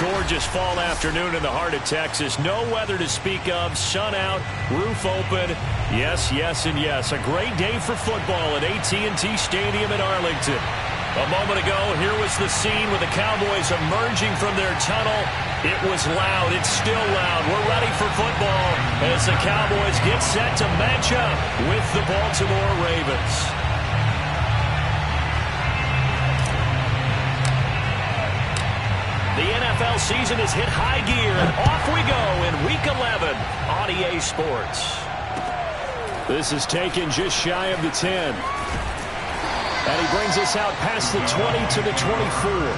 gorgeous fall afternoon in the heart of Texas. No weather to speak of. Sun out, roof open. Yes, yes, and yes. A great day for football at AT&T Stadium in Arlington. A moment ago, here was the scene with the Cowboys emerging from their tunnel. It was loud. It's still loud. We're ready for football as the Cowboys get set to match up with the Baltimore Ravens. The NFL season has hit high gear, and off we go in Week 11 on EA Sports. This is taken just shy of the 10. And he brings us out past the 20 to the 24.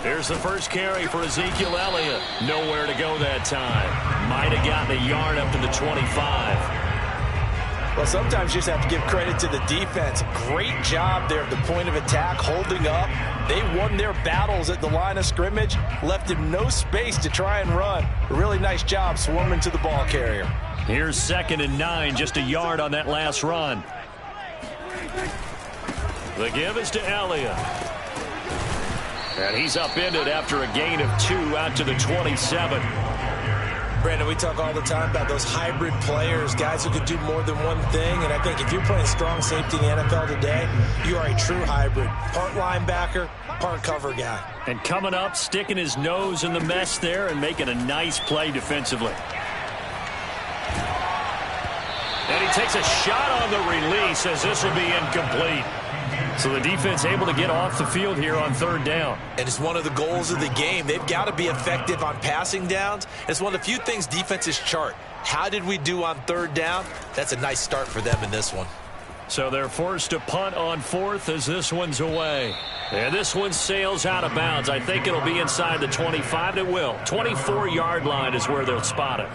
Here's the first carry for Ezekiel Elliott. Nowhere to go that time. Might have gotten a yard up to the 25. Well, sometimes you just have to give credit to the defense. Great job there at the point of attack, holding up. They won their battles at the line of scrimmage, left him no space to try and run. A really nice job swarming to the ball carrier. Here's 2nd and 9, just a yard on that last run. The give is to Elliott. And he's upended after a gain of 2 out to the 27. Brandon, we talk all the time about those hybrid players, guys who could do more than one thing. And I think if you're playing strong safety in the NFL today, you are a true hybrid. Part linebacker, part cover guy. And coming up, sticking his nose in the mess there and making a nice play defensively. And he takes a shot on the release as this will be incomplete. So the defense able to get off the field here on 3rd down. And it's one of the goals of the game. They've got to be effective on passing downs. It's one of the few things defenses chart. How did we do on 3rd down? That's a nice start for them in this one. So they're forced to punt on 4th as this one's away. And this one sails out of bounds. I think it'll be inside the 25. It will. 24-yard line is where they'll spot it.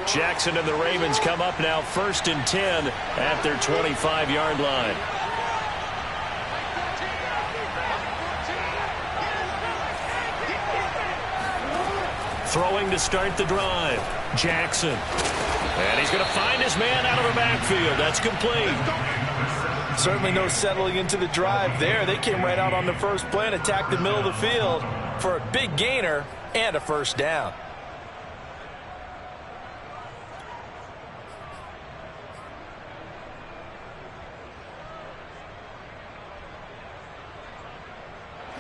Jackson and the Ravens come up now 1st and 10 at their 25-yard line. Throwing to start the drive. Jackson. And he's going to find his man out of the backfield. That's complete. Certainly no settling into the drive there. They came right out on the first play and attacked the middle of the field for a big gainer and a 1st down.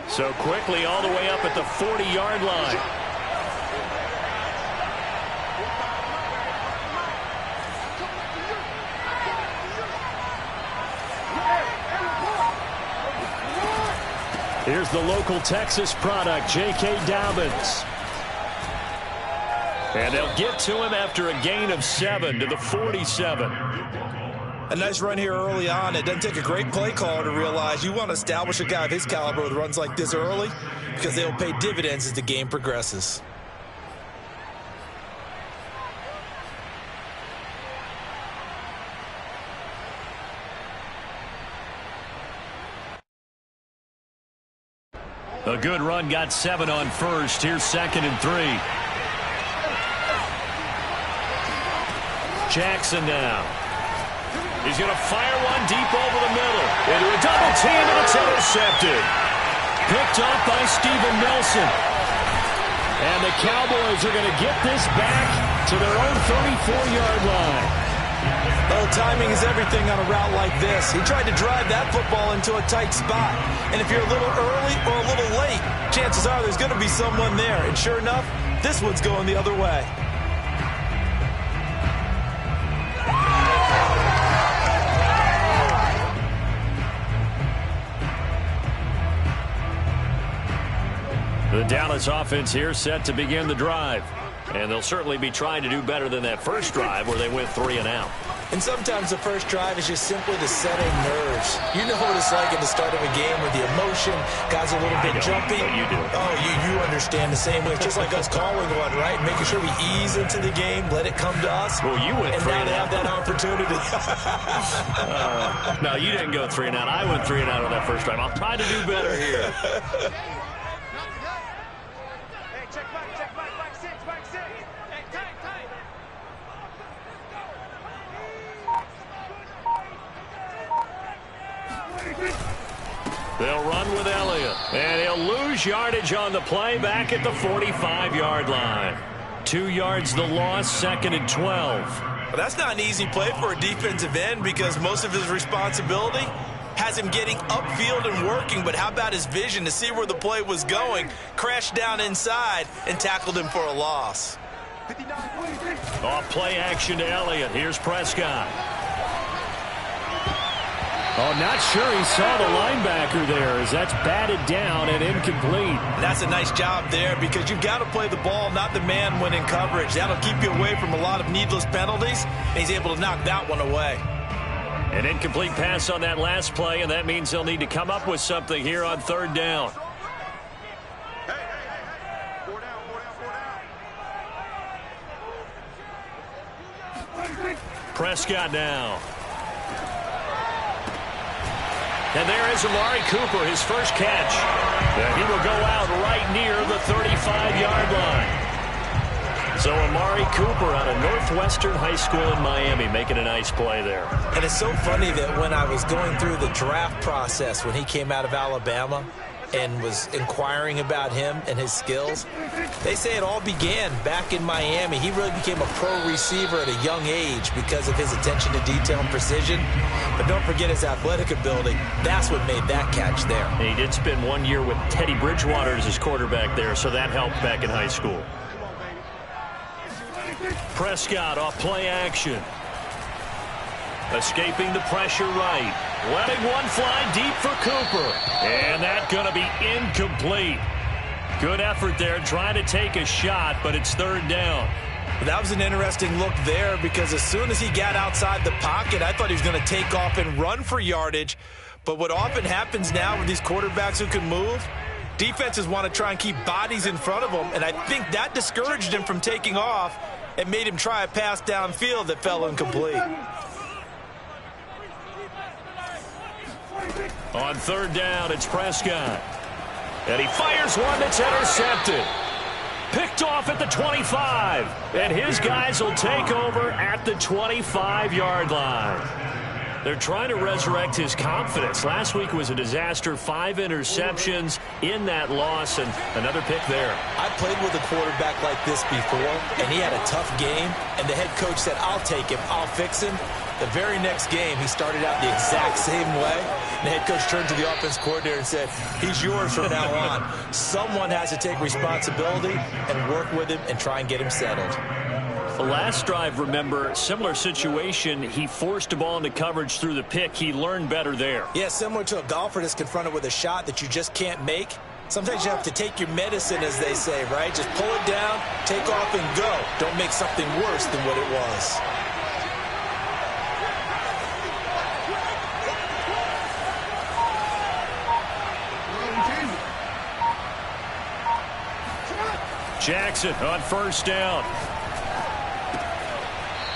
So quickly all the way up at the 40-yard line. Here's the local Texas product, J.K. Dobbins. And they'll get to him after a gain of 7 to the 47. A nice run here early on. It doesn't take a great play caller to realize you want to establish a guy of his caliber with runs like this early because they'll pay dividends as the game progresses. A good run, got 7 on 1st. Here's 2nd and 3. Jackson now. He's going to fire one deep over the middle. Into a double team, and it's intercepted. Picked up by Steven Nelson. And the Cowboys are going to get this back to their own 34-yard line. Oh, timing is everything on a route like this. He tried to drive that football into a tight spot. And if you're a little early or a little late, chances are there's going to be someone there. And sure enough, this one's going the other way. The Dallas offense here set to begin the drive. And they'll certainly be trying to do better than that first drive where they went 3 and out. And sometimes the first drive is just simply to settle nerves. You know what it's like at the start of a game with the emotion, guys a little bit jumpy. You do. Oh, you understand the same way. It's just like us calling one, right? Making sure we ease into the game, let it come to us. Well, you went and 3 now and they out. have that opportunity. No, you didn't go 3 and out. I went 3 and out on that first drive. I'll try to do better here. They'll run with Elliott, and he'll lose yardage on the play back at the 45-yard line. 2 yards the loss, 2nd and 12. Well, that's not an easy play for a defensive end because most of his responsibility has him getting upfield and working, but how about his vision to see where the play was going, crashed down inside, and tackled him for a loss. Off play action to Elliott. Here's Prescott. Oh, not sure he saw the linebacker there as that's batted down and incomplete. And that's a nice job there because you've got to play the ball, not the man when in coverage. That'll keep you away from a lot of needless penalties, and he's able to knock that one away. An incomplete pass on that last play, and that means they'll need to come up with something here on 3rd down. Prescott now. And there is Amari Cooper, his first catch. And he will go out right near the 35-yard line. So Amari Cooper out of Northwestern High School in Miami making a nice play there. And it's so funny that when I was going through the draft process when he came out of Alabama and was inquiring about him and his skills, they say it all began back in Miami. He really became a pro receiver at a young age because of his attention to detail and precision. But don't forget his athletic ability. That's what made that catch there. He did spend 1 year with Teddy Bridgewater as his quarterback there, so that helped back in high school. Prescott off play action. Escaping the pressure right. Letting one fly deep for Cooper. And that's going to be incomplete. Good effort there trying to take a shot, but it's 3rd down. That was an interesting look there because as soon as he got outside the pocket, I thought he was going to take off and run for yardage. But what often happens now with these quarterbacks who can move, defenses want to try and keep bodies in front of them, and I think that discouraged him from taking off and made him try a pass downfield that fell incomplete. On 3rd down, it's Prescott. And he fires one that's intercepted. Picked off at the 25. And his guys will take over at the 25-yard line. They're trying to resurrect his confidence. Last week was a disaster. 5 interceptions in that loss, and another pick there. I played with a quarterback like this before, and he had a tough game, and the head coach said, I'll take him, I'll fix him. The very next game, he started out the exact same way. The head coach turned to the offense coordinator and said, he's yours from now on. Someone has to take responsibility and work with him and try and get him settled. The last drive, remember, similar situation. He forced a ball into coverage through the pick. He learned better there. Yeah, similar to a golfer that's confronted with a shot that you just can't make. Sometimes you have to take your medicine, as they say, right? Just pull it down, take off, and go. Don't make something worse than what it was. Jackson on 1st down.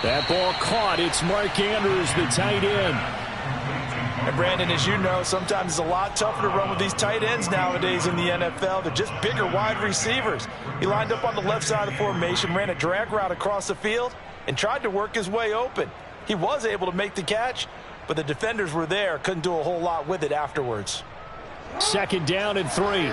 That ball caught. It's Mark Andrews, the tight end. And Brandon, as you know, sometimes it's a lot tougher to run with these tight ends nowadays in the NFL. They're just bigger wide receivers. He lined up on the left side of the formation, ran a drag route across the field, and tried to work his way open. He was able to make the catch, but the defenders were there, couldn't do a whole lot with it afterwards. 2nd down and 3.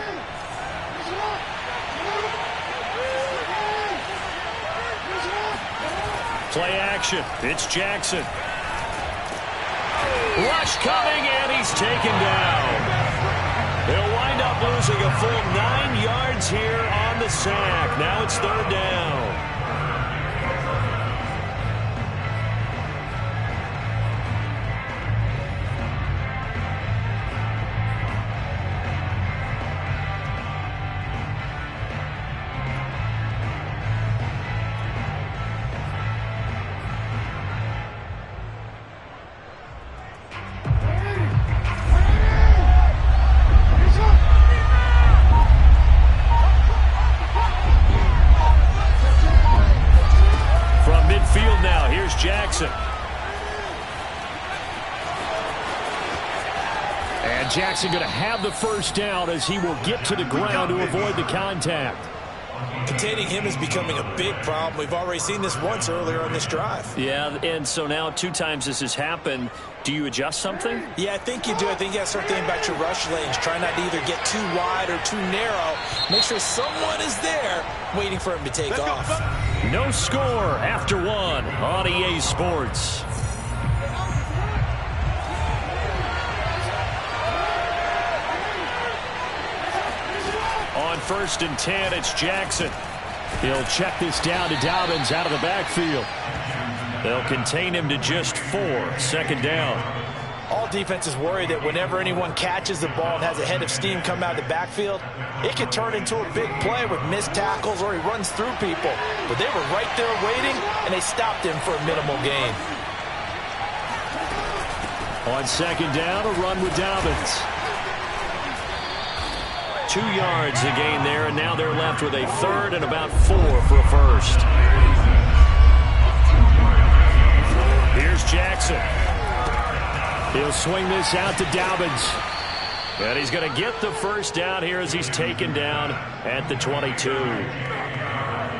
Play action. It's Jackson. Rush coming, and he's taken down. They'll wind up losing a full 9 yards here on the sack. Now it's 3rd down. Jackson. And Jackson going to have the first down as he will get to the ground to avoid the contact. Containing him is becoming a big problem. We've already seen this once earlier on this drive. Yeah, and so now 2 times this has happened. Do you adjust something? Yeah, I think you do. I think you got to start thinking about your rush lanes. Try not to either get too wide or too narrow. Make sure someone is there waiting for him to take off. No score after 1 on EA Sports. On 1st and 10, it's Jackson. He'll check this down to Dobbins out of the backfield. They'll contain him to just 4. 2nd down. All defenses worry that whenever anyone catches the ball and has a head of steam come out of the backfield, it can turn into a big play with missed tackles or he runs through people. But they were right there waiting, and they stopped him for a minimal gain. On 2nd down, a run with Dobbins. 2 yards a gain there, and now they're left with a 3rd and about 4 for a first. Here's Jackson. He'll swing this out to Dobbins. And he's going to get the first down here as he's taken down at the 22.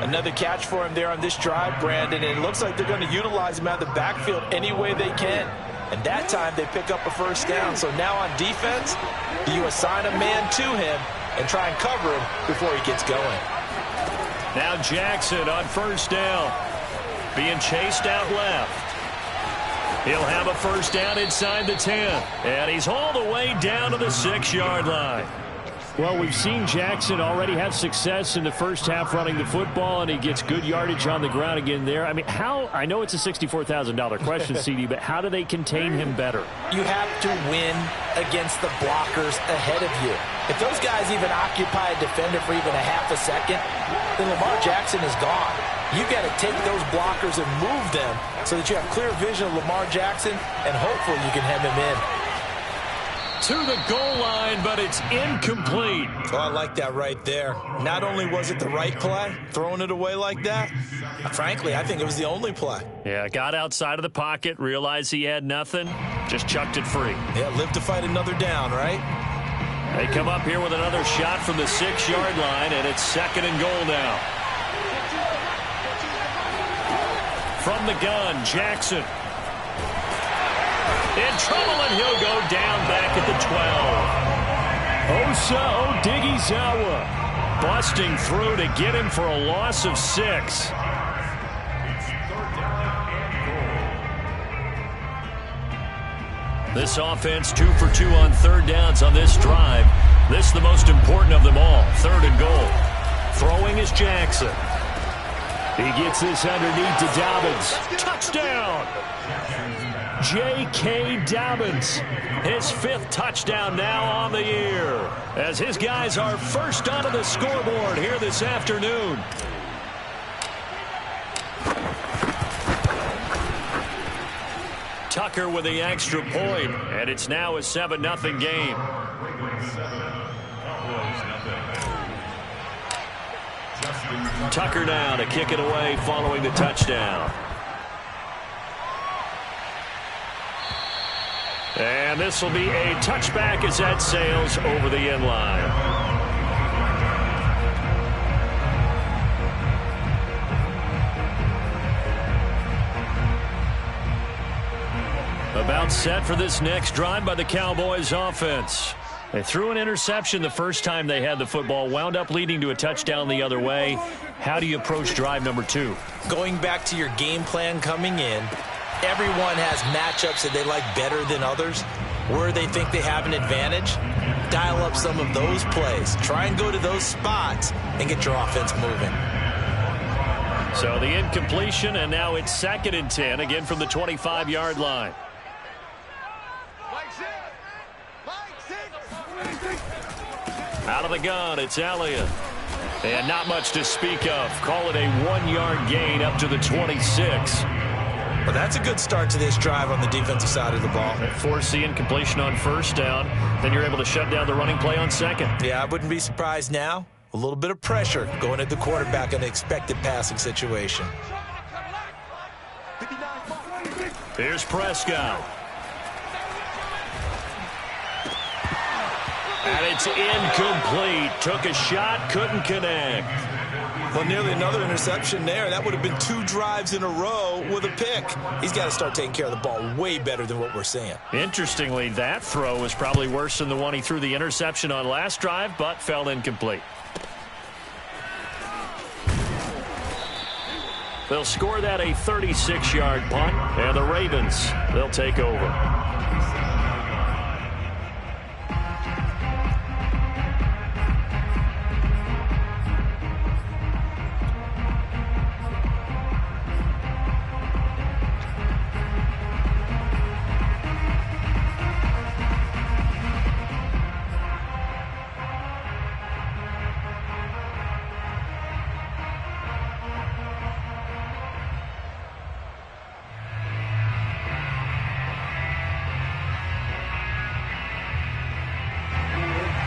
Another catch for him there on this drive, Brandon, and it looks like they're going to utilize him out of the backfield any way they can. And that time they pick up a first down. So now on defense, do you assign a man to him and try and cover him before he gets going? Now Jackson on 1st down, being chased out left. He'll have a first down inside the 10. And he's hauled away down to the 6-yard line. Well, we've seen Jackson already have success in the first half running the football, and he gets good yardage on the ground again there. I mean, I know it's a $64,000 question, CD, but how do they contain him better? You have to win against the blockers ahead of you. If those guys even occupy a defender for even a half a second, then Lamar Jackson is gone. You've got to take those blockers and move them so that you have clear vision of Lamar Jackson, and hopefully you can hem him in. To the goal line, but it's incomplete. Oh, I like that right there. Not only was it the right play, throwing it away like that, frankly, I think it was the only play. Yeah, got outside of the pocket, realized he had nothing, just chucked it free. Yeah, live to fight another down, right? They come up here with another shot from the 6-yard line, and it's 2nd and goal now. From the gun, Jackson. In trouble, and he'll go down back at the 12. Osa Odighizuwa busting through to get him for a loss of 6. This offense 2 for 2 on 3rd downs on this drive. This is the most important of them all, 3rd and goal. Throwing is Jackson. He gets this underneath to Dobbins. Touchdown! J.K. Dobbins, his 5th touchdown now on the year, as his guys are first onto the scoreboard here this afternoon. Tucker with the extra point, and it's now a 7-0 game. Tucker now to kick it away following the touchdown. And this will be a touchback as that sails over the end line. About set for this next drive by the Cowboys offense. They threw an interception the first time they had the football, wound up leading to a touchdown the other way. How do you approach drive number 2? Going back to your game plan coming in, everyone has matchups that they like better than others. Where they think they have an advantage, dial up some of those plays. Try and go to those spots and get your offense moving. So the incompletion, and now it's 2nd and 10, again from the 25-yard line. Out of the gun, it's Elliott. And not much to speak of. Call it a 1-yard gain up to the 26. Well, that's a good start to this drive on the defensive side of the ball. Force the incompletion on 1st down. Then you're able to shut down the running play on 2nd. Yeah, I wouldn't be surprised now. A little bit of pressure going at the quarterback in an expected passing situation. Here's Prescott. And it's incomplete. Took a shot, couldn't connect. Well, nearly another interception there. That would have been 2 drives in a row with a pick. He's got to start taking care of the ball way better than what we're seeing. Interestingly, that throw was probably worse than the one he threw the interception on last drive, but fell incomplete. They'll score that a 36-yard punt, and the Ravens, they'll take over.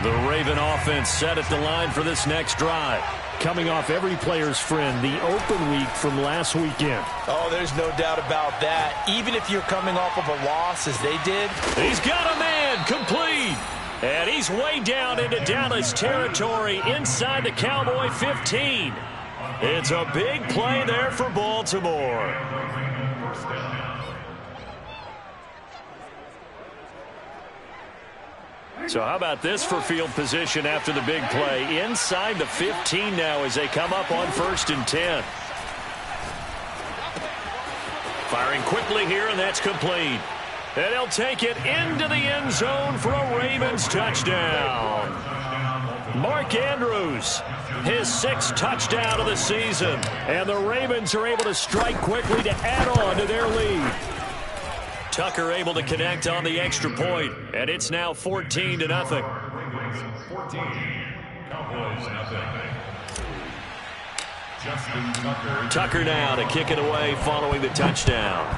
The Raven offense set at the line for this next drive. Coming off every player's friend, the open week from last weekend. Oh, there's no doubt about that. Even if you're coming off of a loss as they did. He's got a man, complete. And he's way down into Dallas territory inside the Cowboy 15. It's a big play there for Baltimore. So how about this for field position after the big play? Inside the 15 now as they come up on 1st and 10. Firing quickly here, and that's complete. And he'll take it into the end zone for a Ravens touchdown. Mark Andrews, his 6th touchdown of the season. And the Ravens are able to strike quickly to add on to their lead. Tucker able to connect on the extra point, and it's now 14-0. Ravens 14, Cowboys nothing. Justin Tucker now to kick it away following the touchdown.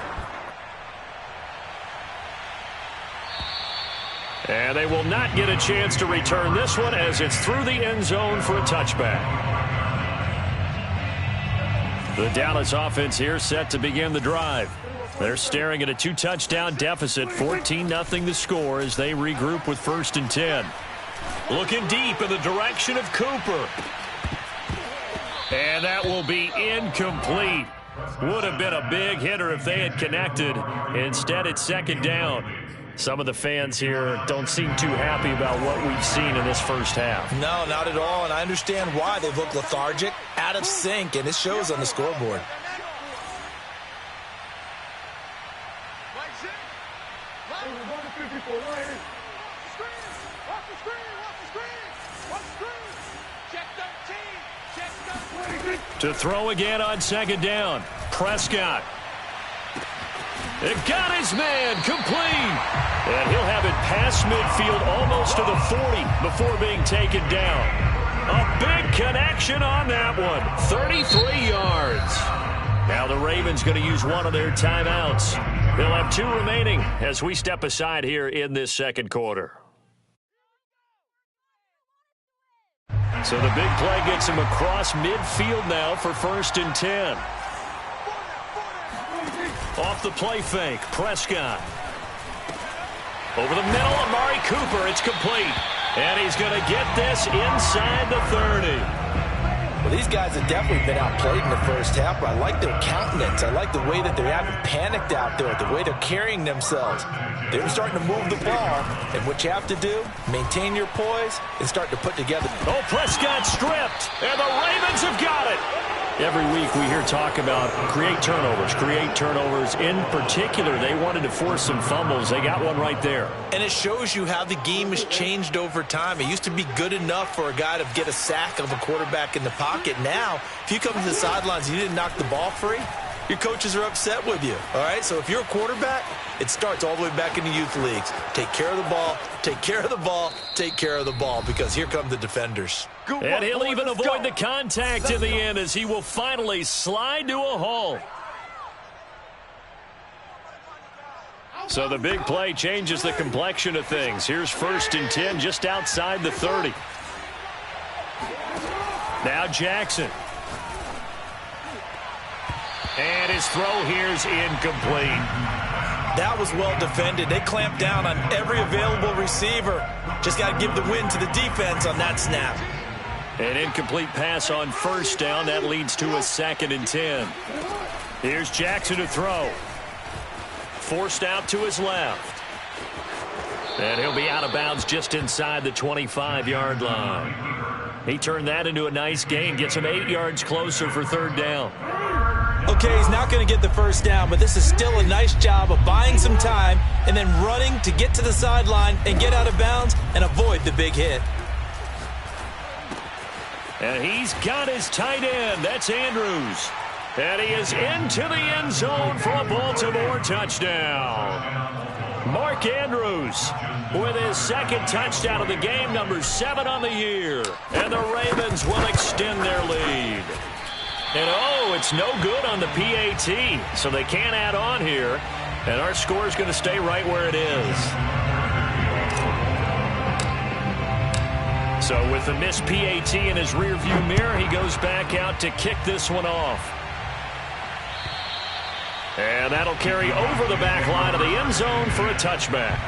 And they will not get a chance to return this one as it's through the end zone for a touchback. The Dallas offense here set to begin the drive. They're staring at a 2-touchdown deficit, 14-0 the score as they regroup with 1st and 10. Looking deep in the direction of Cooper. And that will be incomplete. Would have been a big hitter if they had connected. Instead, it's 2nd down. Some of the fans here don't seem too happy about what we've seen in this first half. No, not at all, and I understand why. They've looked lethargic, out of sync, and it shows on the scoreboard. To throw again on 2nd down. Prescott. It got his man, complete. And he'll have it past midfield almost to the 40 before being taken down. A big connection on that one. 33 yards. Now the Ravens going to use one of their timeouts. They'll have 2 remaining as we step aside here in this 2nd quarter. So the big play gets him across midfield now for 1st and 10. Off the play fake, Prescott. Over the middle, Amari Cooper, it's complete. And he's going to get this inside the 30. Well, these guys have definitely been outplayed in the first half, but I like their countenance. I like the way that they haven't panicked out there, the way they're carrying themselves. They're starting to move the ball, and what you have to do, maintain your poise and start to put together. Oh, Prescott stripped, and the Ravens have got it. Every week we hear talk about create turnovers. In particular, they wanted to force some fumbles. They got one right there. And it shows you how the game has changed over time. It used to be good enough for a guy to get a sack of a quarterback in the pocket. Now, if you come to the sidelines and you didn't knock the ball free, your coaches are upset with you. All right, so if you're a quarterback, it starts all the way back in the youth leagues. Take care of the ball, take care of the ball, take care of the ball, because here come the defenders. And he'll even avoid the contact in the end as he will finally slide to a halt. So the big play changes the complexion of things. Here's 1st and 10 just outside the 30. Now Jackson. And his throw here's incomplete. That was well defended. They clamped down on every available receiver. Just got to give the win to the defense on that snap. An incomplete pass on first down. That leads to a 2nd and 10. Here's Jackson to throw. Forced out to his left. And he'll be out of bounds just inside the 25-yard line. He turned that into a nice gain. Gets him 8 yards closer for 3rd down. Okay, he's not going to get the first down, but this is still a nice job of buying some time and then running to get to the sideline and get out of bounds and avoid the big hit. And he's got his tight end. That's Andrews. And he is into the end zone for a Baltimore touchdown. Mark Andrews with his 2nd touchdown of the game, number 7 on the year. And the Ravens will extend their lead. And, oh, it's no good on the PAT, so they can't add on here. And our score is going to stay right where it is. So with the missed PAT in his rearview mirror, he goes back out to kick this one off. And that'll carry over the back line of the end zone for a touchback.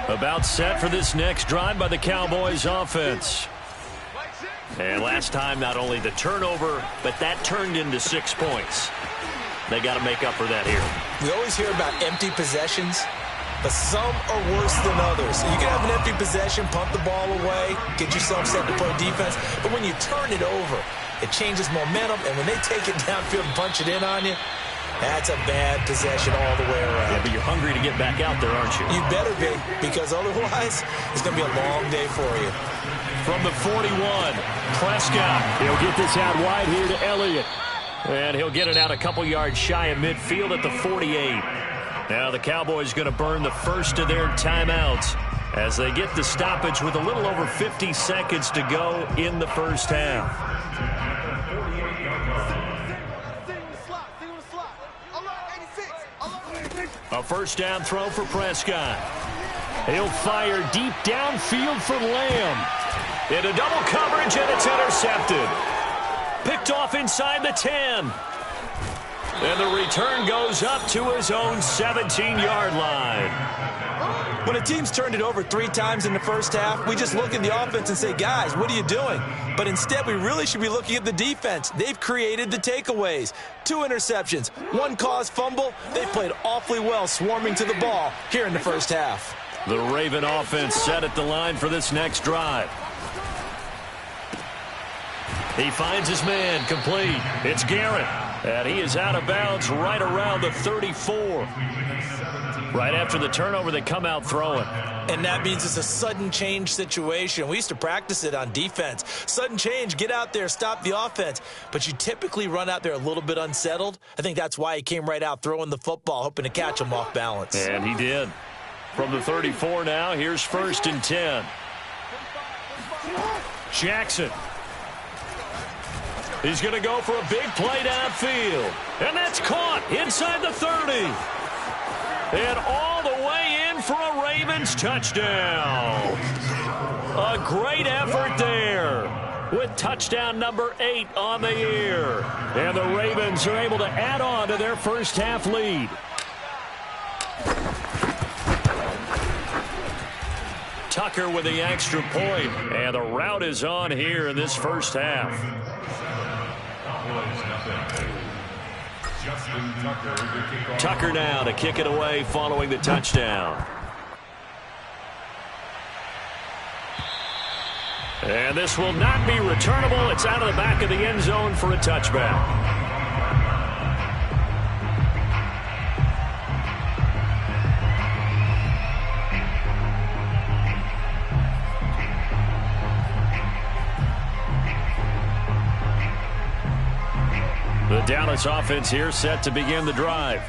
About set for this next drive by the Cowboys offense. And last time, not only the turnover, but that turned into 6 points. They got to make up for that here. We always hear about empty possessions, but some are worse than others. You can have an empty possession, punt the ball away, get yourself set to play defense, but when you turn it over, it changes momentum, and when they take it downfield and punch it in on you, that's a bad possession all the way around. Yeah, but you're hungry to get back out there, aren't you? You better be, because otherwise, it's going to be a long day for you. From the 41, Prescott. He'll get this out wide here to Elliott. And he'll get it out a couple yards shy of midfield at the 48. Now the Cowboys going to burn the first of their timeouts as they get the stoppage with a little over 50 seconds to go in the first half. A first down throw for Prescott. He'll fire deep downfield for Lamb. Into double coverage, and it's intercepted. Picked off inside the 10. And the return goes up to his own 17-yard line. When a team's turned it over 3 times in the first half, we just look at the offense and say, guys, what are you doing? But instead, we really should be looking at the defense. They've created the takeaways. 2 interceptions, 1 caused fumble. They played awfully well swarming to the ball here in the first half. The Raven offense set at the line for this next drive. He finds his man complete. It's Garrett. And he is out of bounds right around the 34. Right after the turnover, they come out throwing. And that means it's a sudden change situation. We used to practice it on defense. Sudden change, get out there, stop the offense. But you typically run out there a little bit unsettled. I think that's why he came right out throwing the football, hoping to catch him off balance. And he did. From the 34 now, here's 1st and 10. Jackson. He's going to go for a big play downfield. And that's caught inside the 30. And all the way in for a Ravens touchdown. A great effort there with touchdown number 8 on the year. And the Ravens are able to add on to their first half lead. Tucker with the extra point. And the route is on here in this first half. Tucker now to kick it away following the touchdown. And this will not be returnable. It's out of the back of the end zone for a touchback. The Dallas offense here set to begin the drive.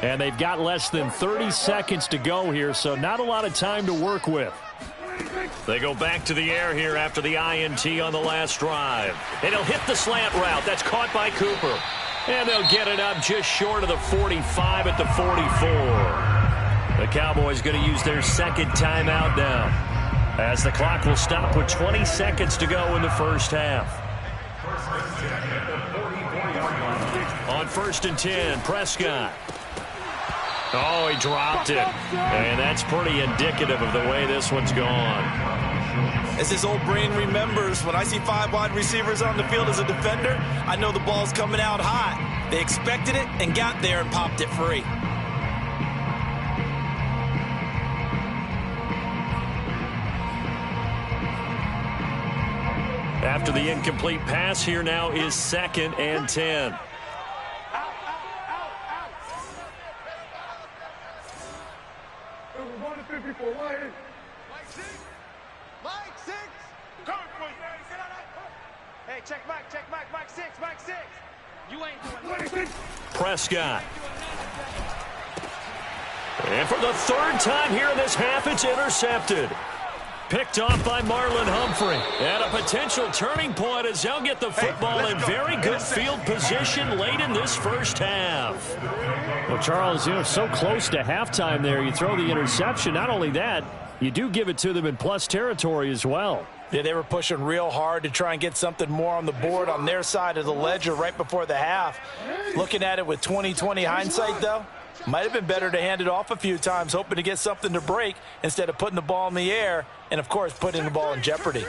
And they've got less than 30 seconds to go here, so not a lot of time to work with. They go back to the air here after the INT on the last drive. And he'll hit the slant route. That's caught by Cooper. And they'll get it up just short of the 45 at the 44. The Cowboys going to use their 2nd timeout now, as the clock will stop with 20 seconds to go in the first half. On 1st and 10, Prescott. Oh, he dropped it. And that's pretty indicative of the way this one's gone. As his old brain remembers, when I see 5 wide receivers on the field as a defender, I know the ball's coming out hot. They expected it and got there and popped it free. After the incomplete pass, here now is 2nd and 10. Hey, check Mike 6. You ain't doing it. Prescott. And for the 3rd time here in this half, it's intercepted. Picked off by Marlon Humphrey. And a potential turning point as they'll get the football in very good field position late in this first half. Well, Charles, so close to halftime there. You throw the interception. Not only that, you do give it to them in plus territory as well. Yeah, they were pushing real hard to try and get something more on the board on their side of the ledger right before the half. Looking at it with 20/20 hindsight, though, might have been better to hand it off a few times, hoping to get something to break instead of putting the ball in the air and, of course, putting the ball in jeopardy.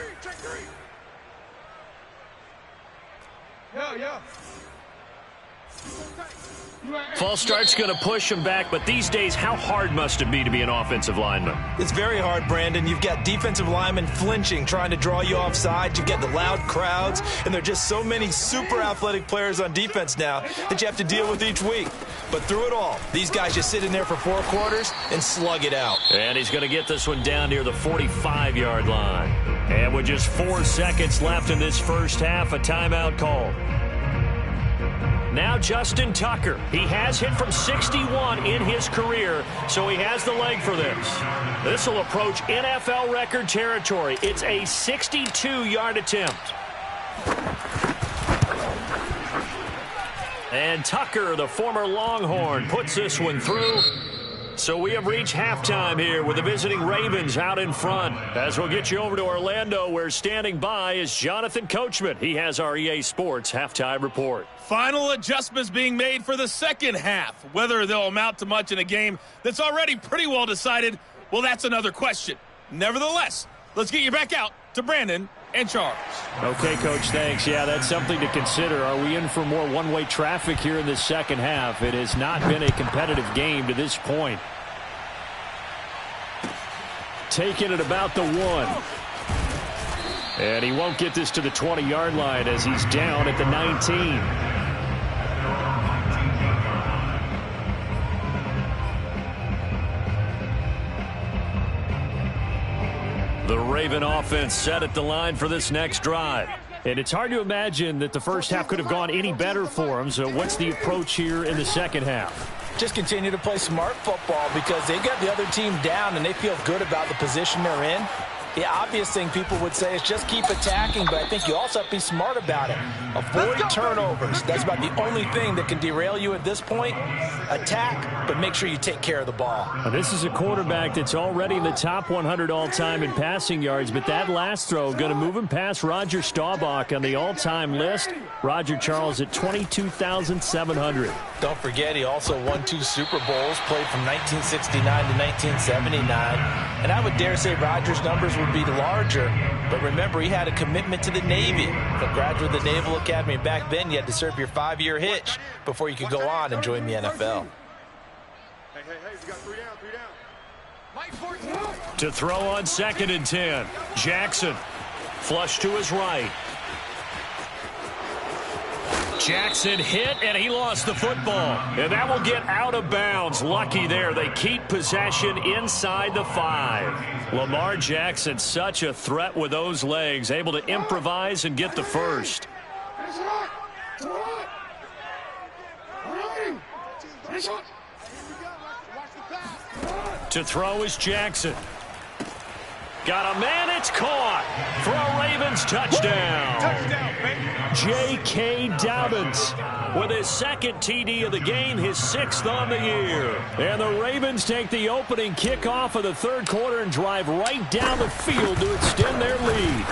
False start's going to push him back, but these days, how hard must it be to be an offensive lineman? It's very hard, Brandon. You've got defensive linemen flinching, trying to draw you offside. You get the loud crowds, and there are just so many super athletic players on defense now that you have to deal with each week. But through it all, these guys just sit in there for 4 quarters and slug it out. And he's going to get this one down near the 45-yard line. And with just 4 seconds left in this first half, a timeout called. Now Justin Tucker. He has hit from 61 in his career, so he has the leg for this. This will approach NFL record territory. It's a 62-yard attempt. And Tucker, the former Longhorn, puts this one through. So we have reached halftime here with the visiting Ravens out in front. As we'll get you over to Orlando, where standing by is Jonathan Coachman. He has our EA Sports halftime report. Final adjustments being made for the second half. Whether they'll amount to much in a game that's already pretty well decided, well, that's another question. Nevertheless, let's get you back out to Brandon and Charles. Okay, Coach, thanks. Yeah, that's something to consider. Are we in for more one-way traffic here in this second half? It has not been a competitive game to this point. Taking it about the 1. And he won't get this to the 20-yard line as he's down at the 19. The Raven offense set at the line for this next drive. And it's hard to imagine that the first half could have gone any better for them. So what's the approach here in the second half? Just continue to play smart football because they got the other team down and they feel good about the position they're in. The obvious thing people would say is just keep attacking, but I think you also have to be smart about it. Avoid turnovers. That's about the only thing that can derail you at this point. Attack, but make sure you take care of the ball. Now, this is a quarterback that's already in the top 100 all-time in passing yards, but that last throw going to move him past Roger Staubach on the all-time list. Roger Charles at 22,700. Don't forget, he also won 2 Super Bowls, played from 1969 to 1979. And I would dare say Roger's numbers would be larger, but remember, he had a commitment to the Navy. For a graduate of the Naval Academy back then, you had to serve your 5-year hitch before you could go on and join the NFL. Hey, we got 3 down. To throw on 2nd and 10. Jackson. Flush to his right. Jackson hit, and he lost the football. And that will get out of bounds. Lucky there. They keep possession inside the 5. Lamar Jackson, such a threat with those legs, able to improvise and get the first. To throw is Jackson. Got a man, it's caught for a Ravens touchdown. J.K. Dobbins with his 2nd TD of the game, his 6th on the year. And the Ravens take the opening kickoff of the 3rd quarter and drive right down the field to extend their lead.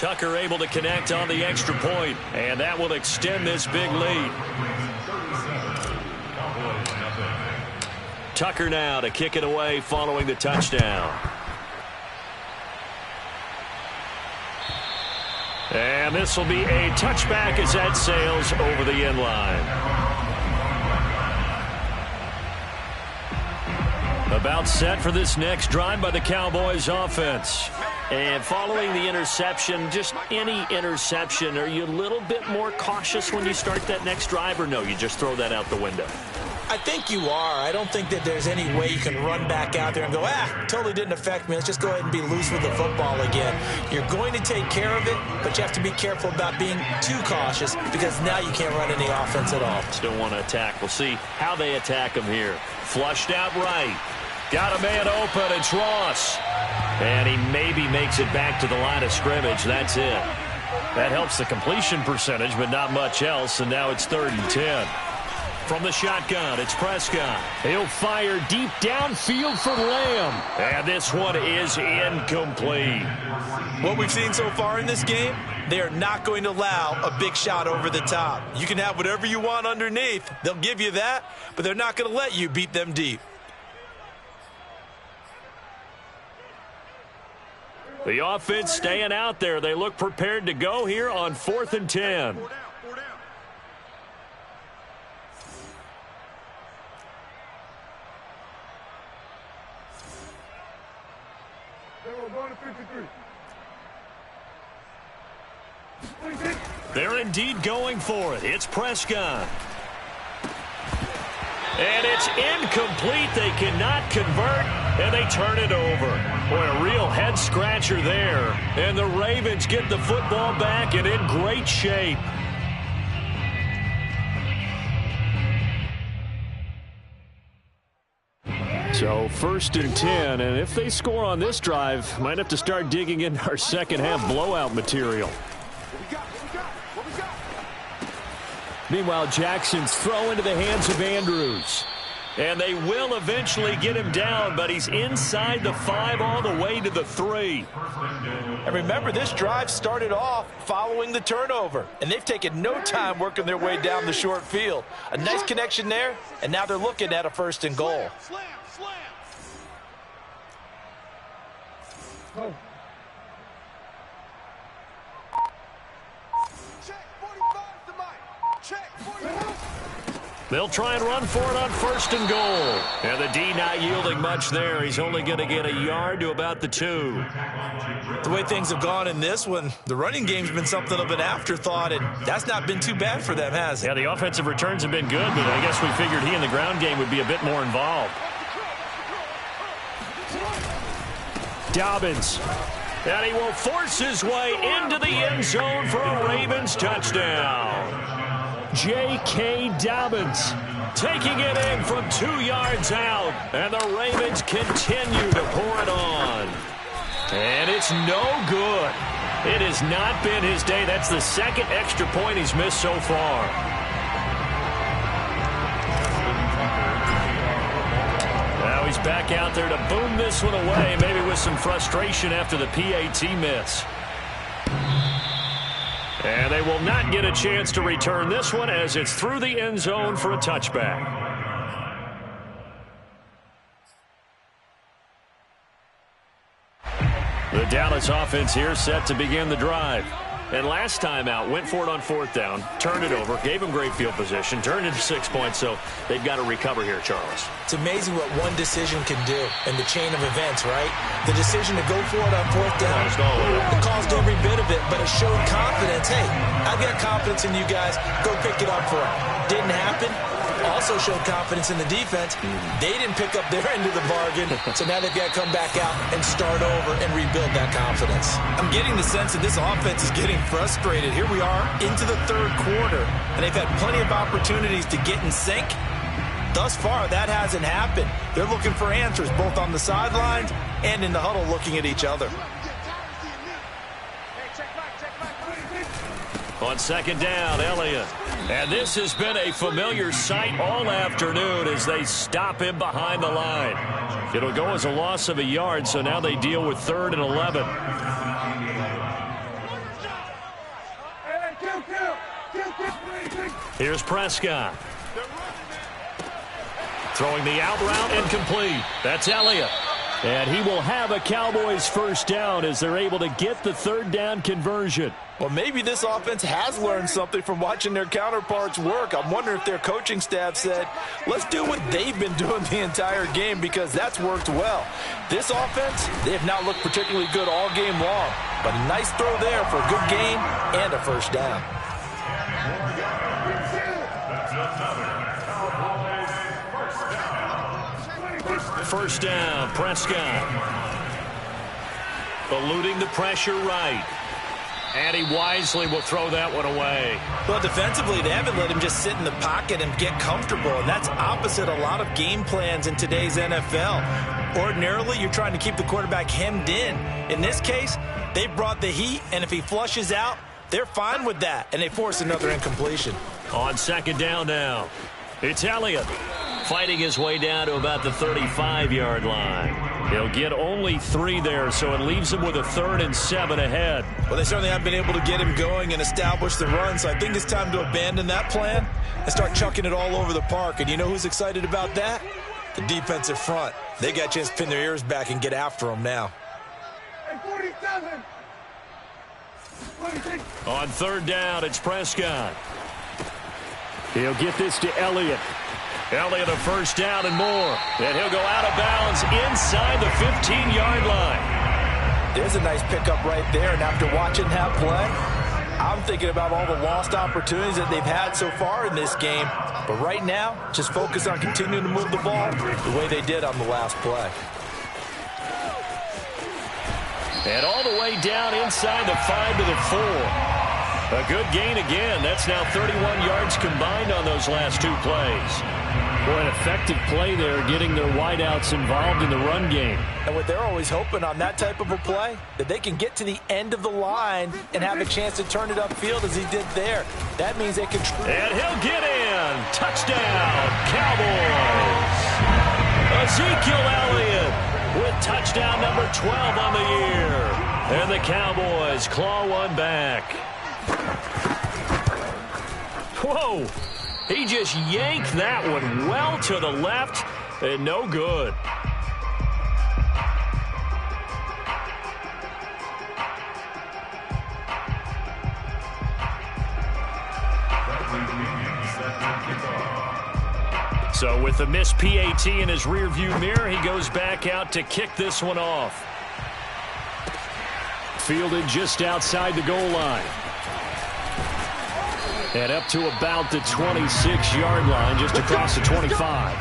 Tucker able to connect on the extra point, and that will extend this big lead. Tucker now to kick it away following the touchdown. And this will be a touchback as that sails over the end line. About set for this next drive by the Cowboys offense. And following the interception, just any interception, are you a little bit more cautious when you start that next drive, or no, you just throw that out the window? I think you are. I don't think that there's any way you can run back out there and go, totally didn't affect me. Let's just go ahead and be loose with the football again. You're going to take care of it, but you have to be careful about being too cautious because now you can't run any offense at all. Still want to attack. We'll see how they attack him here. Flushed out right. Got a man open. It's Ross. And he maybe makes it back to the line of scrimmage. That's it. That helps the completion percentage, but not much else. And now it's 3rd and 10. From the shotgun, it's Prescott. He'll fire deep downfield for Lamb. And this one is incomplete. What we've seen so far in this game, they are not going to allow a big shot over the top. You can have whatever you want underneath. They'll give you that, but they're not going to let you beat them deep. The offense staying out there. They look prepared to go here on 4th and 10. They're indeed going for it. It's Prescott. And it's incomplete. They cannot convert, and they turn it over. Boy, a real head-scratcher there. And the Ravens get the football back and in great shape. So 1st and 10, and if they score on this drive, might have to start digging into our second-half blowout material. Meanwhile, Jackson's throw into the hands of Andrews. And they will eventually get him down, but he's inside the 5 all the way to the 3. And remember, this drive started off following the turnover. And they've taken no time working their way down the short field. A nice connection there, and now they're looking at a 1st and goal. Slam. They'll try and run for it on 1st and goal. And the D not yielding much there. He's only going to get a yard to about the 2. The way things have gone in this one, the running game's been something of an afterthought, and that's not been too bad for them, has it? Yeah, the offensive returns have been good, but I guess we figured he in the ground game would be a bit more involved. Dobbins. And he will force his way into the end zone for a Ravens touchdown. J.K. Dobbins taking it in from 2 yards out. And the Ravens continue to pour it on. And it's no good. It has not been his day. That's the 2nd extra point he's missed so far. Now he's back out there to boom this one away, maybe with some frustration after the PAT miss. And they will not get a chance to return this one as it's through the end zone for a touchback. The Dallas offense here set to begin the drive. And last time out, went for it on 4th down, turned it over, gave him great field position, turned it to 6 points, so they've got to recover here, Charles. It's amazing what one decision can do in the chain of events, right? The decision to go for it on 4th down, it caused every bit of it, but it showed confidence. Hey, I've got confidence in you guys. Go pick it up for it. Didn't happen. Also showed confidence in the defense. They didn't pick up their end of the bargain, so now they've got to come back out and start over and rebuild that confidence. I'm getting the sense that this offense is getting frustrated. Here we are into the 3rd quarter, and they've had plenty of opportunities to get in sync. Thus far, that hasn't happened. They're looking for answers both on the sidelines and in the huddle looking at each other. On 2nd down, Elliott. And this has been a familiar sight all afternoon as they stop him behind the line. It'll go as a loss of a yard, so now they deal with 3rd and 11. Here's Prescott. Throwing the out route incomplete. That's Elliott. And he will have a Cowboys first down as they're able to get the third down conversion. Well, maybe this offense has learned something from watching their counterparts work. I'm wondering if their coaching staff said, let's do what they've been doing the entire game, because that's worked well. This offense, they have not looked particularly good all game long, but a nice throw there for a good gain and a first down. First down, Prescott. Eluding the pressure right. And he wisely will throw that one away. Well, defensively, they haven't let him just sit in the pocket and get comfortable, and that's opposite a lot of game plans in today's NFL. Ordinarily, you're trying to keep the quarterback hemmed in. In this case, they brought the heat, and if he flushes out, they're fine with that, and they force another incompletion. On second down now, it's Elliott. Fighting his way down to about the 35-yard line. He'll get only 3 there, so it leaves him with a 3rd and 7 ahead. Well, they certainly have been able to get him going and establish the run, so I think it's time to abandon that plan and start chucking it all over the park. And you know who's excited about that? The defensive front. They got a chance to pin their ears back and get after him now. On third down, it's Prescott. He'll get this to Elliott. Elliott a first down and more. And he'll go out of bounds inside the 15-yard line. There's a nice pickup right there. And after watching that play, I'm thinking about all the lost opportunities that they've had so far in this game. But right now, just focus on continuing to move the ball the way they did on the last play. And all the way down inside the 5 to the 4. A good gain again. That's now 31 yards combined on those last 2 plays. Boy, an effective play there, getting their wideouts involved in the run game. And what they're always hoping on that type of a play, that they can get to the end of the line and have a chance to turn it upfield as he did there. That means they can... And he'll get in. Touchdown, Cowboys. Ezekiel Elliott with touchdown number 12 on the year. And the Cowboys claw one back. Whoa. He just yanked that one well to the left, and no good. So with the missed PAT in his rearview mirror, he goes back out to kick this one off. Fielded just outside the goal line. And up to about the 26-yard line, just across the 25.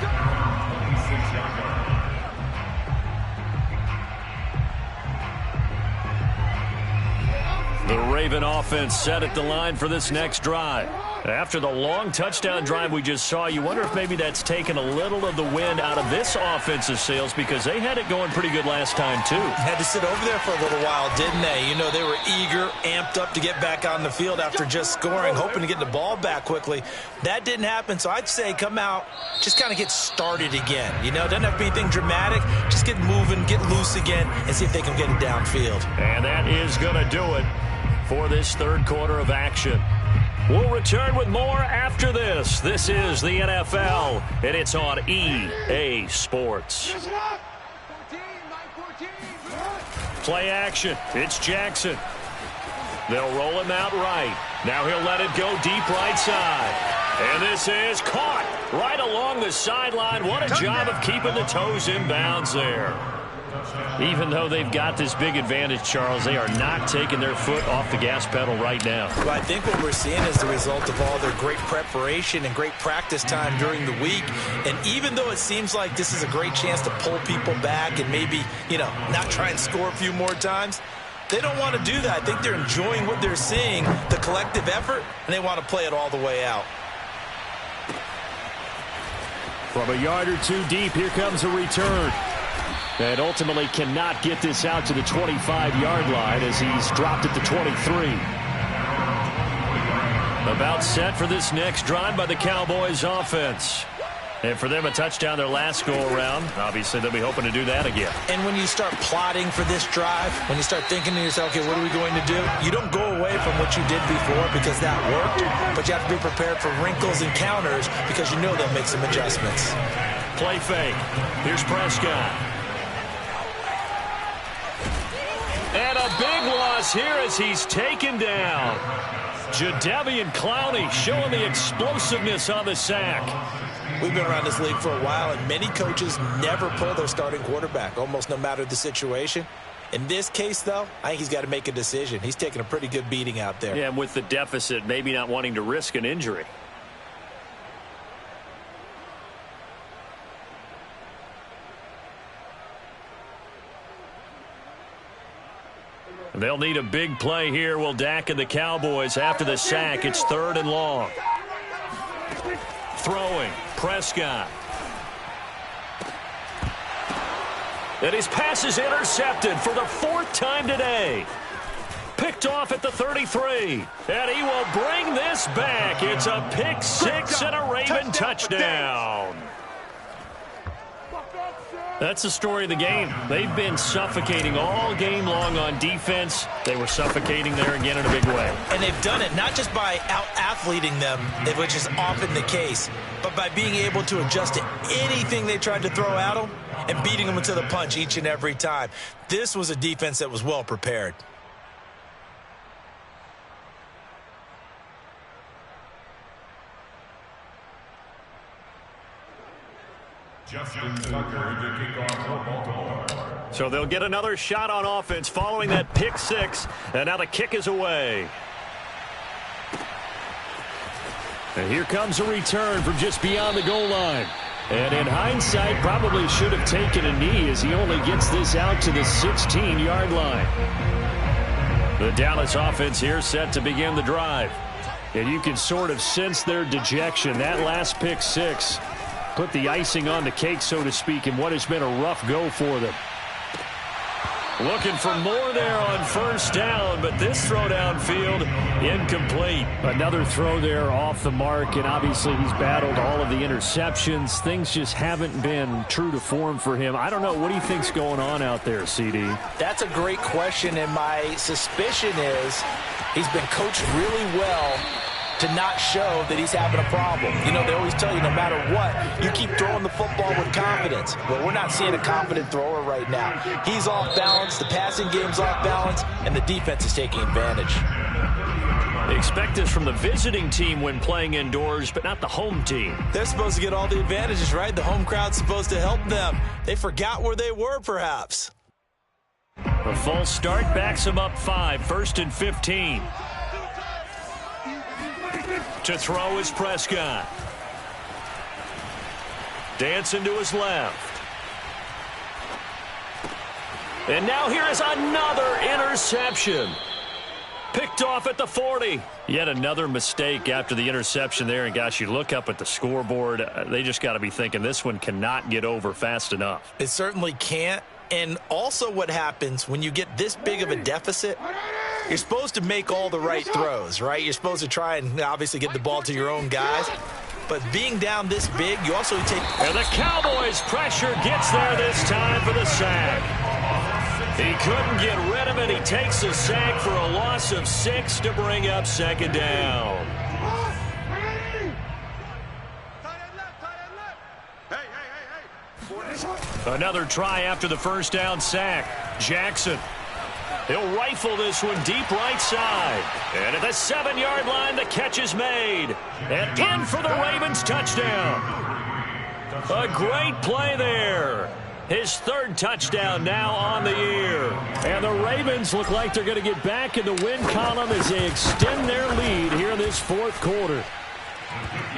The Raven offense set at the line for this next drive. After the long touchdown drive we just saw, you wonder if maybe that's taken a little of the wind out of this offensive sails, because they had it going pretty good last time, too. Had to sit over there for a little while, didn't they? You know, they were eager, amped up to get back on the field after just scoring, hoping to get the ball back quickly. That didn't happen, so I'd say come out, just kind of get started again. You know, doesn't have to be anything dramatic. Just get moving, get loose again, and see if they can get it downfield. And that is going to do it for this third quarter of action. We'll return with more after this. This is the NFL, and it's on EA Sports. Play action. It's Jackson. They'll roll him out right. Now he'll let it go deep right side. And this is caught right along the sideline. What a job of keeping the toes in bounds there. Even though they've got this big advantage, Charles, they are not taking their foot off the gas pedal right now. Well, I think what we're seeing is the result of all their great preparation and great practice time during the week. And even though it seems like this is a great chance to pull people back and maybe, you know, not try and score a few more times, they don't want to do that. I think they're enjoying what they're seeing, the collective effort, and they want to play it all the way out. From a yard or two deep, here comes a return. And ultimately cannot get this out to the 25-yard line as he's dropped at the 23. About set for this next drive by the Cowboys offense. And for them, a touchdown their last go-around. Obviously, they'll be hoping to do that again. And when you start plotting for this drive, when you start thinking to yourself, okay, what are we going to do? You don't go away from what you did before because that worked, but you have to be prepared for wrinkles and counters because you know they'll make some adjustments. Play fake. Here's Prescott. And a big loss here as he's taken down. Jadeveon Clowney showing the explosiveness on the sack. We've been around this league for a while, and many coaches never pull their starting quarterback, almost no matter the situation. In this case, though, I think he's got to make a decision. He's taking a pretty good beating out there. Yeah, and with the deficit, maybe not wanting to risk an injury. They'll need a big play here. Will Dak and the Cowboys after the sack. It's 3rd and long. Throwing. Prescott. And his pass is intercepted for the 4th time today. Picked off at the 33. And he will bring this back. It's a pick 6 and a Raven touchdown. That's the story of the game. They've been suffocating all game long on defense. They were suffocating there again in a big way. And they've done it not just by out-athleting them, which is often the case, but by being able to adjust to anything they tried to throw at them and beating them to the punch each and every time. This was a defense that was well prepared. Justin Tucker to kick off for Baltimore. So they'll get another shot on offense following that pick 6. And now the kick is away. And here comes a return from just beyond the goal line. And in hindsight, probably should have taken a knee as he only gets this out to the 16-yard line. The Dallas offense here set to begin the drive. And you can sort of sense their dejection. That last pick 6 put the icing on the cake, so to speak, in what has been a rough go for them. Looking for more there on 1st down, but this throw downfield incomplete. Another throw there off the mark, and obviously he's battled all of the interceptions. Things just haven't been true to form for him. I don't know. What do you think's going on out there, CD? That's a great question, and my suspicion is he's been coached really well to not show that he's having a problem. You know, they always tell you no matter what, you keep throwing the football with confidence. Well, we're not seeing a confident thrower right now. He's off balance, the passing game's off balance, and the defense is taking advantage. Expect this from the visiting team when playing indoors, but not the home team. They're supposed to get all the advantages, right? The home crowd's supposed to help them. They forgot where they were, perhaps. A false start backs him up 5, 1st and 15. To throw is Prescott. Dancing to his left. And now here is another interception. Picked off at the 40. Yet another mistake after the interception there. And, gosh, you look up at the scoreboard. They just got to be thinking this one cannot get over fast enough. It certainly can't. And also what happens when you get this big of a deficit, you're supposed to make all the right throws, right? You're supposed to try and obviously get the ball to your own guys. But being down this big, you also take... And the Cowboys' pressure gets there this time for the sack. He couldn't get rid of it. He takes a sack for a loss of 6 to bring up 2nd down. Another try after the 1st down sack. Jackson. He'll rifle this one deep right side. And at the 7-yard line, the catch is made. And in for the Ravens touchdown. A great play there. His 3rd touchdown now on the year. And the Ravens look like they're going to get back in the win column as they extend their lead here in this 4th quarter.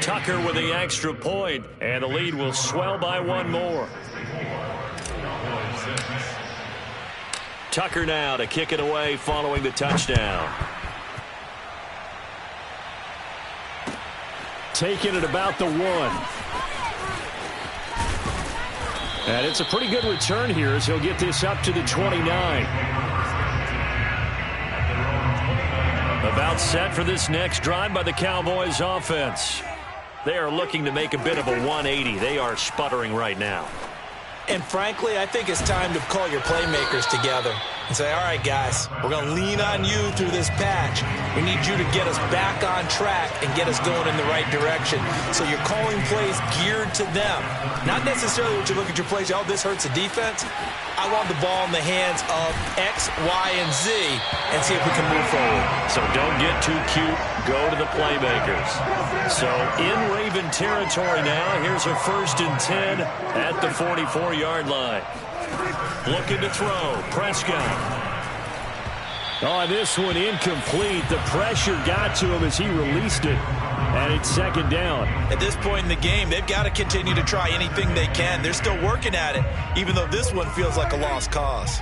Tucker with the extra point, and the lead will swell by 1 more. Tucker now to kick it away following the touchdown. Taking it about the 1. And it's a pretty good return here as he'll get this up to the 29. About set for this next drive by the Cowboys offense. They are looking to make a bit of a 180. They are sputtering right now. And frankly, I think it's time to call your playmakers together and say, all right, guys, we're going to lean on you through this patch. We need you to get us back on track and get us going in the right direction. So you're calling plays geared to them. Not necessarily what you look at your plays, oh, this hurts the defense. I want the ball in the hands of X, Y, and Z and see if we can move forward. So don't get too cute. Go to the playmakers. So in Raven territory now, here's a 1st and 10 at the 44-yard line. Looking to throw. Prescott. Oh, this one incomplete. The pressure got to him as he released it. And it's 2nd down. At this point in the game, they've got to continue to try anything they can. They're still working at it, even though this one feels like a lost cause.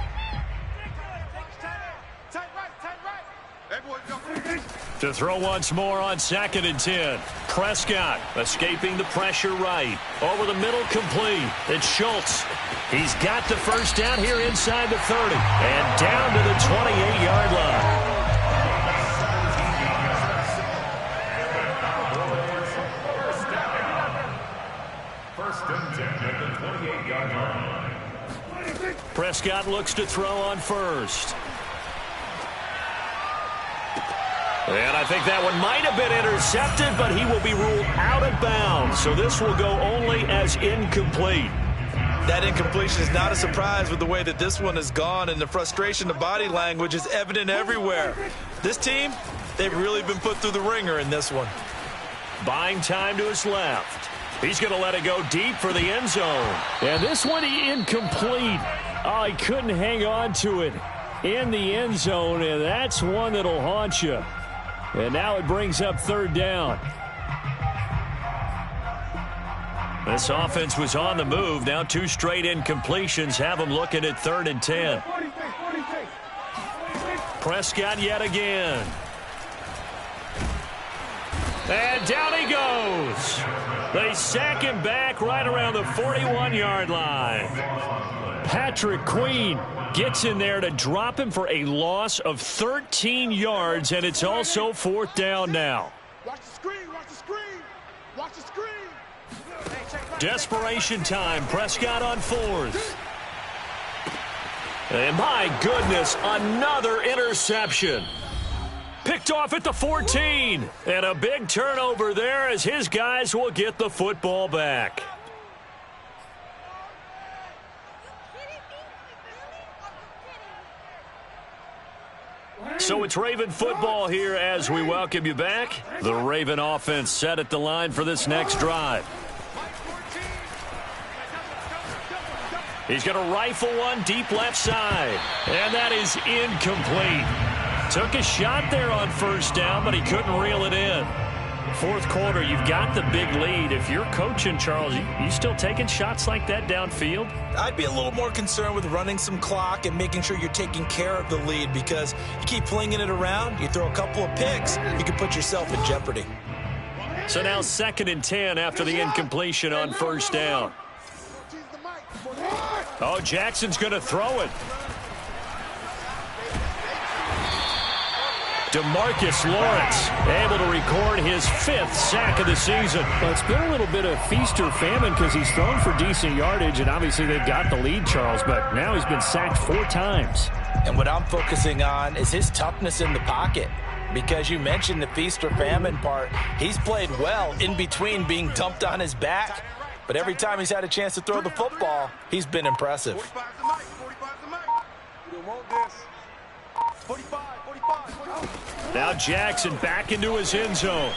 To throw once more on 2nd and 10. Prescott escaping the pressure right. Over the middle, complete. It's Schultz. He's got the 1st down here inside the 30. And down to the 28-yard line. Prescott looks to throw on 1st. And I think that one might have been intercepted, but he will be ruled out of bounds. So this will go only as incomplete. That incompletion is not a surprise with the way that this one has gone, and the frustration, the body language is evident everywhere. This team, they've really been put through the ringer in this one. Buying time to his left. He's going to let it go deep for the end zone. And this one incomplete. Oh, he couldn't hang on to it in the end zone, and that's one that'll haunt you. And now it brings up 3rd down. This offense was on the move. Now 2 straight incompletions have them looking at 3rd and 10. Prescott yet again. And down he goes. They sack him back right around the 41-yard line. Patrick Queen gets in there to drop him for a loss of 13 yards, and it's also 4th down now. Watch the screen, watch the screen, watch the screen. Desperation time. Prescott on 4th. And my goodness, another interception. Picked off at the 14. And a big turnover there as his guys will get the football back. So it's Raven football here as we welcome you back. The Raven offense set at the line for this next drive. He's going to rifle one deep left side. And that is incomplete. Took a shot there on 1st down, but he couldn't reel it in. 4th quarter, you've got the big lead. If you're coaching, Charles, you still taking shots like that downfield? I'd be a little more concerned with running some clock and making sure you're taking care of the lead, because you keep flinging it around, you throw a couple of picks, you can put yourself in jeopardy. So now 2nd and 10 after the incompletion on 1st down. Oh, Jackson's going to throw it. DeMarcus Lawrence able to record his 5th sack of the season. Well, it's been a little bit of feast or famine because he's thrown for decent yardage, and obviously they've got the lead, Charles, but now he's been sacked 4 times. And what I'm focusing on is his toughness in the pocket, because you mentioned the feast or famine part. He's played well in between being dumped on his back, but every time he's had a chance to throw the football, he's been impressive. 45 the mic, 45 the mic. We don't want this. 45. Now Jackson back into his end zone.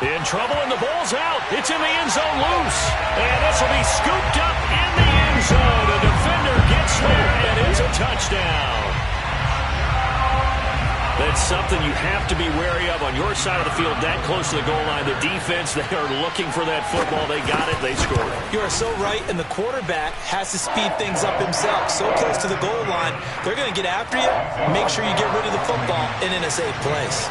In trouble, and the ball's out. It's in the end zone loose. And this will be scooped up in the end zone. The defender gets there, and it's a touchdown. That's something you have to be wary of on your side of the field, that close to the goal line. The defense, they are looking for that football. They got it. They scored. You are so right, and the quarterback has to speed things up himself. So close to the goal line, they're going to get after you. Make sure you get rid of the football and in a safe place.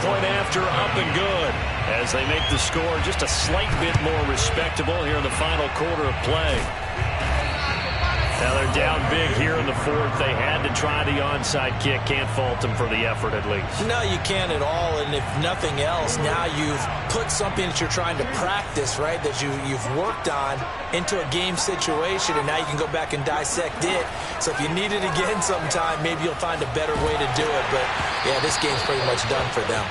Point after, up and good, as they make the score just a slight bit more respectable here in the final quarter of play. Now they're down big here in the fourth. They had to try the onside kick. Can't fault them for the effort at least. No, you can't at all. And if nothing else, now you've put something that you're trying to practice, right, that you've worked on into a game situation, and now you can go back and dissect it. So if you need it again sometime, maybe you'll find a better way to do it. But, yeah, this game's pretty much done for them.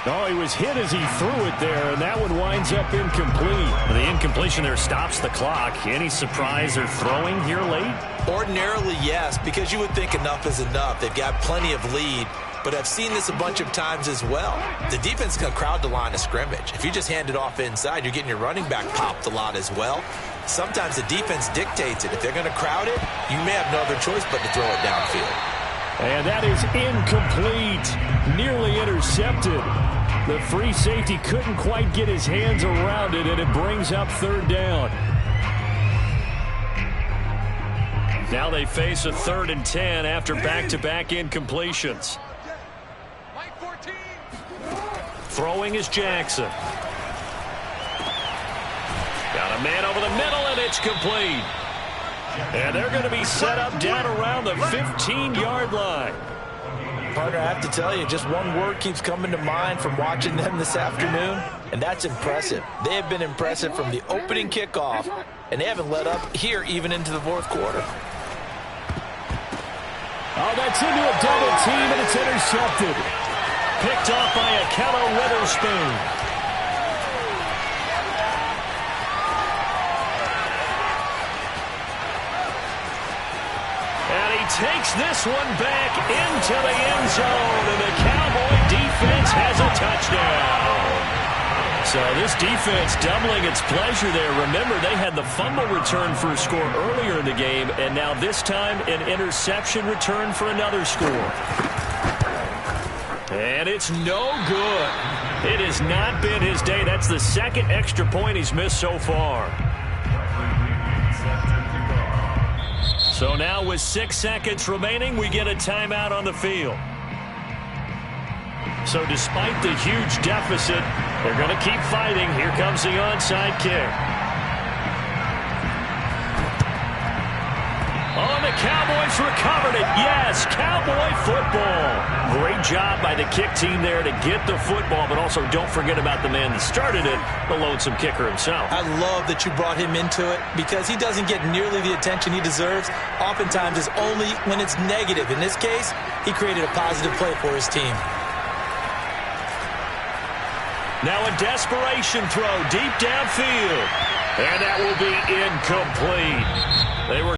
Oh, he was hit as he threw it there, and that one winds up incomplete. The incompletion there stops the clock. Any surprise they're throwing here late? Ordinarily, yes, because you would think enough is enough. They've got plenty of lead, but I've seen this a bunch of times as well. The defense can crowd the line of scrimmage. If you just hand it off inside, you're getting your running back popped a lot as well. Sometimes the defense dictates it. If they're going to crowd it, you may have no other choice but to throw it downfield. And that is incomplete. Nearly intercepted. The free safety couldn't quite get his hands around it, and it brings up third down. Now they face a 3rd and 10 after back-to-back incompletions. Throwing is Jackson. Got a man over the middle, and it's complete. And they're going to be set up down around the 15-yard line. Partner, I have to tell you, just one word keeps coming to mind from watching them this afternoon, and that's impressive. They have been impressive from the opening kickoff, and they haven't let up here even into the fourth quarter. Oh, that's into a double team, and it's intercepted. Picked off by Akello Witherspoon. Takes this one back into the end zone, and the Cowboy defense has a touchdown. So this defense doubling its pleasure there. Remember, they had the fumble return for a score earlier in the game, and now this time an interception return for another score. And it's no good. It has not been his day. That's the second extra point he's missed so far. So now with 6 seconds remaining, we get a timeout on the field. So despite the huge deficit, they're going to keep fighting. Here comes the onside kick. Oh, and the Cowboys recovered it. Yes, Cowboy football. Great job by the kick team there to get the football, but also don't forget about the man that started it, the lonesome kicker himself. I love that you brought him into it because he doesn't get nearly the attention he deserves. Oftentimes it's only when it's negative. In this case, he created a positive play for his team. Now a desperation throw deep downfield, and that will be incomplete. They were